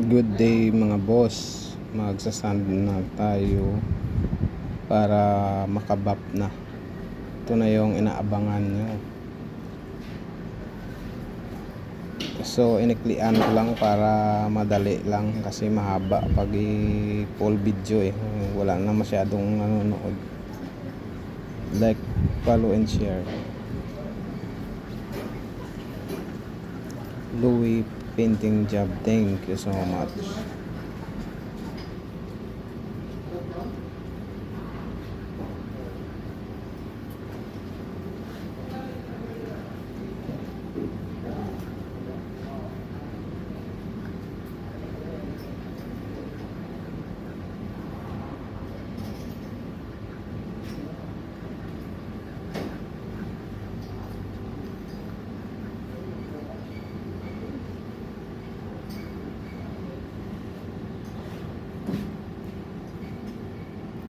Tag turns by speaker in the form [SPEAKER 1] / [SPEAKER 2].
[SPEAKER 1] Good day mga boss, magsasand na tayo para makabap na. Ito na yung inaabangan nyo. So iniklian ko lang para madali lang kasi mahaba pag full video wala na masyadong nanonood. Like, follow and share. Louis Painting Job, thank you so much.